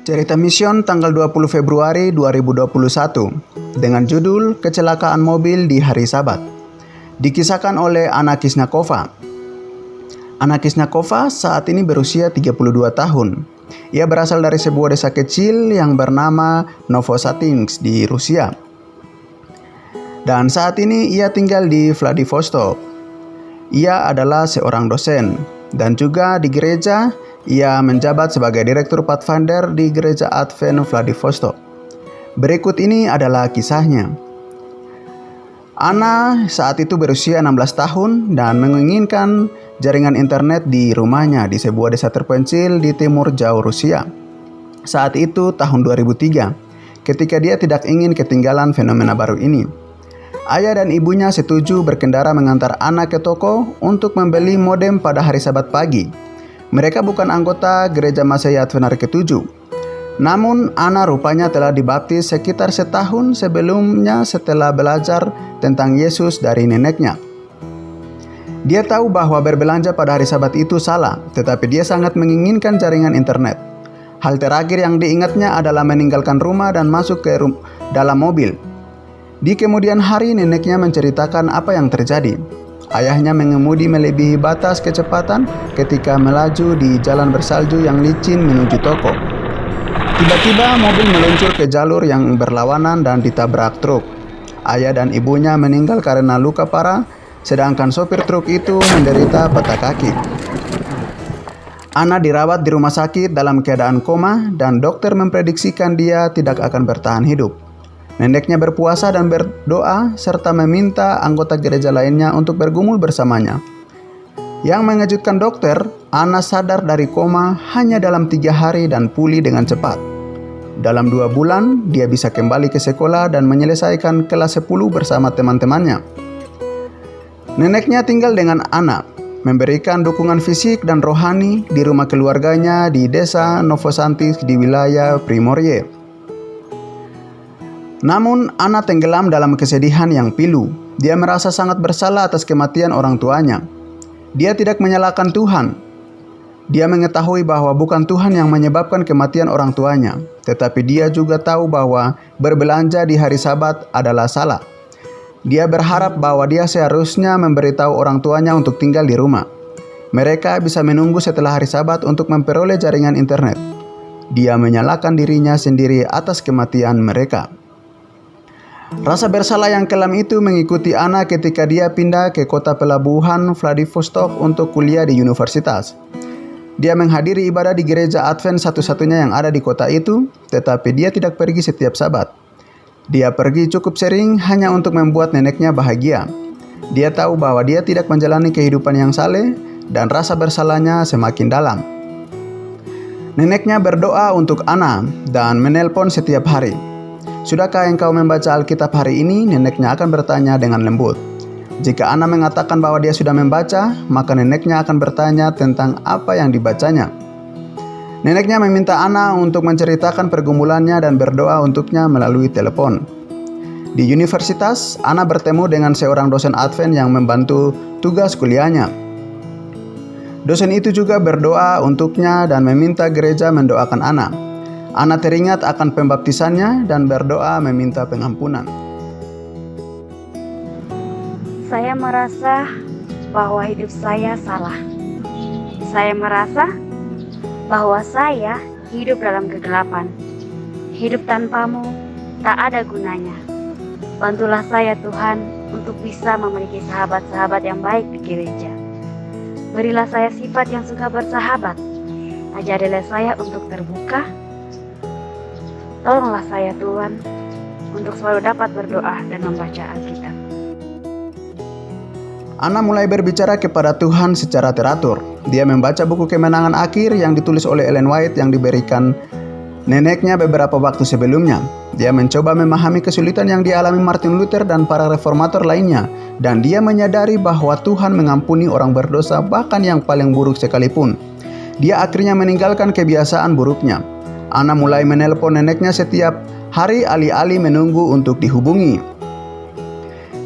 Cerita Mission tanggal 20 Februari 2021 dengan judul Kecelakaan Mobil di Hari Sabat. Dikisahkan oleh Anna Kisnakova. Anna Kisnakova saat ini berusia 32 tahun. Ia berasal dari sebuah desa kecil yang bernama Novosatinsk di Rusia. Dan saat ini ia tinggal di Vladivostok. Ia adalah seorang dosen dan juga di gereja. Ia menjabat sebagai Direktur Pathfinder di Gereja Advent Vladivostok. Berikut ini adalah kisahnya. Anna saat itu berusia 16 tahun dan menginginkan jaringan internet di rumahnya di sebuah desa terpencil di timur jauh Rusia. Saat itu tahun 2003, ketika dia tidak ingin ketinggalan fenomena baru ini. Ayah dan ibunya setuju berkendara mengantar Anna ke toko untuk membeli modem pada hari Sabat pagi. Mereka bukan anggota gereja Masehi Advent ke-7. Namun Anna rupanya telah dibaptis sekitar setahun sebelumnya setelah belajar tentang Yesus dari neneknya. Dia tahu bahwa berbelanja pada hari Sabat itu salah, tetapi dia sangat menginginkan jaringan internet. Hal terakhir yang diingatnya adalah meninggalkan rumah dan masuk ke dalam mobil. Di kemudian hari neneknya menceritakan apa yang terjadi. Ayahnya mengemudi melebihi batas kecepatan ketika melaju di jalan bersalju yang licin menuju toko. Tiba-tiba mobil meluncur ke jalur yang berlawanan dan ditabrak truk. Ayah dan ibunya meninggal karena luka parah, sedangkan sopir truk itu menderita patah kaki. Anna dirawat di rumah sakit dalam keadaan koma dan dokter memprediksikan dia tidak akan bertahan hidup. Neneknya berpuasa dan berdoa serta meminta anggota gereja lainnya untuk bergumul bersamanya. Yang mengejutkan dokter, Anna sadar dari koma hanya dalam 3 hari dan pulih dengan cepat. Dalam 2 bulan, dia bisa kembali ke sekolah dan menyelesaikan kelas 10 bersama teman-temannya. Neneknya tinggal dengan Anna, memberikan dukungan fisik dan rohani di rumah keluarganya di desa Novosatinsk di wilayah Primorye. Namun, Anna tenggelam dalam kesedihan yang pilu. Dia merasa sangat bersalah atas kematian orang tuanya. Dia tidak menyalahkan Tuhan. Dia mengetahui bahwa bukan Tuhan yang menyebabkan kematian orang tuanya, tetapi dia juga tahu bahwa berbelanja di hari Sabat adalah salah. Dia berharap bahwa dia seharusnya memberitahu orang tuanya untuk tinggal di rumah. Mereka bisa menunggu setelah hari Sabat untuk memperoleh jaringan internet. Dia menyalahkan dirinya sendiri atas kematian mereka. Rasa bersalah yang kelam itu mengikuti Anna ketika dia pindah ke kota pelabuhan Vladivostok untuk kuliah di universitas. Dia menghadiri ibadah di gereja Advent satu-satunya yang ada di kota itu, tetapi dia tidak pergi setiap Sabat. Dia pergi cukup sering hanya untuk membuat neneknya bahagia. Dia tahu bahwa dia tidak menjalani kehidupan yang saleh dan rasa bersalahnya semakin dalam. Neneknya berdoa untuk Anna dan menelpon setiap hari. "Sudahkah engkau membaca Alkitab hari ini?" Neneknya akan bertanya dengan lembut. Jika Anna mengatakan bahwa dia sudah membaca, maka neneknya akan bertanya tentang apa yang dibacanya. Neneknya meminta Anna untuk menceritakan pergumulannya dan berdoa untuknya melalui telepon. Di universitas, Anna bertemu dengan seorang dosen Advent yang membantu tugas kuliahnya. Dosen itu juga berdoa untuknya dan meminta gereja mendoakan Anna. Anna teringat akan pembaptisannya dan berdoa meminta pengampunan. Saya merasa bahwa hidup saya salah. Saya merasa bahwa saya hidup dalam kegelapan. Hidup tanpamu tak ada gunanya. Bantulah saya Tuhan untuk bisa memiliki sahabat-sahabat yang baik di gereja. Berilah saya sifat yang suka bersahabat. Ajarilah saya untuk terbuka. Tolonglah saya Tuhan untuk selalu dapat berdoa dan membaca Alkitab. Anna mulai berbicara kepada Tuhan secara teratur. Dia membaca buku Kemenangan Akhir yang ditulis oleh Ellen White yang diberikan neneknya beberapa waktu sebelumnya. Dia mencoba memahami kesulitan yang dialami Martin Luther dan para reformator lainnya, dan dia menyadari bahwa Tuhan mengampuni orang berdosa bahkan yang paling buruk sekalipun. Dia akhirnya meninggalkan kebiasaan buruknya. Anna mulai menelpon neneknya setiap hari alih-alih menunggu untuk dihubungi.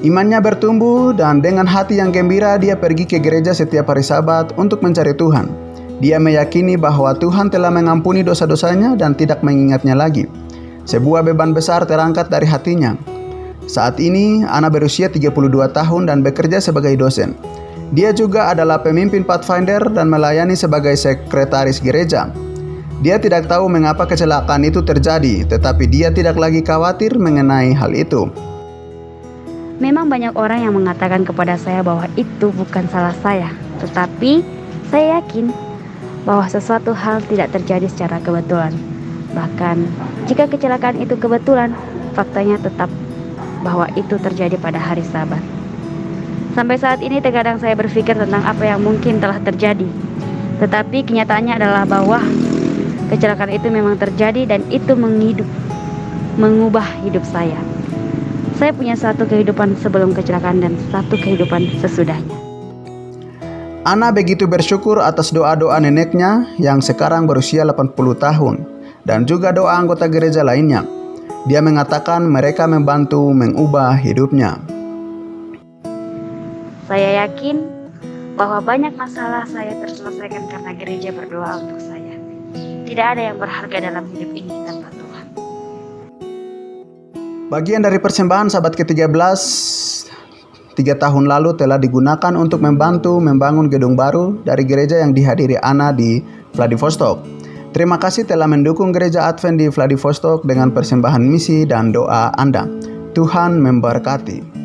Imannya bertumbuh dan dengan hati yang gembira dia pergi ke gereja setiap hari Sabat untuk mencari Tuhan. Dia meyakini bahwa Tuhan telah mengampuni dosa-dosanya dan tidak mengingatnya lagi. Sebuah beban besar terangkat dari hatinya. Saat ini, Ana berusia 32 tahun dan bekerja sebagai dosen. Dia juga adalah pemimpin Pathfinder dan melayani sebagai sekretaris gereja. Dia tidak tahu mengapa kecelakaan itu terjadi, tetapi dia tidak lagi khawatir mengenai hal itu. Memang banyak orang yang mengatakan kepada saya bahwa itu bukan salah saya, tetapi saya yakin bahwa sesuatu hal tidak terjadi secara kebetulan. Bahkan jika kecelakaan itu kebetulan, faktanya tetap bahwa itu terjadi pada hari Sabat. Sampai saat ini terkadang saya berpikir tentang apa yang mungkin telah terjadi, tetapi kenyataannya adalah bahwa kecelakaan itu memang terjadi dan itu mengubah hidup saya. Saya punya satu kehidupan sebelum kecelakaan dan satu kehidupan sesudahnya. Ana begitu bersyukur atas doa-doa neneknya yang sekarang berusia 80 tahun dan juga doa anggota gereja lainnya. Dia mengatakan mereka membantu mengubah hidupnya. Saya yakin bahwa banyak masalah saya terselesaikan karena gereja berdoa untuk saya. Tidak ada yang berharga dalam hidup ini tanpa Tuhan. Bagian dari persembahan Sabat ke-13 3 tahun lalu telah digunakan untuk membantu membangun gedung baru dari gereja yang dihadiri Ana di Vladivostok. Terima kasih telah mendukung gereja Advent di Vladivostok dengan persembahan misi dan doa Anda. Tuhan memberkati.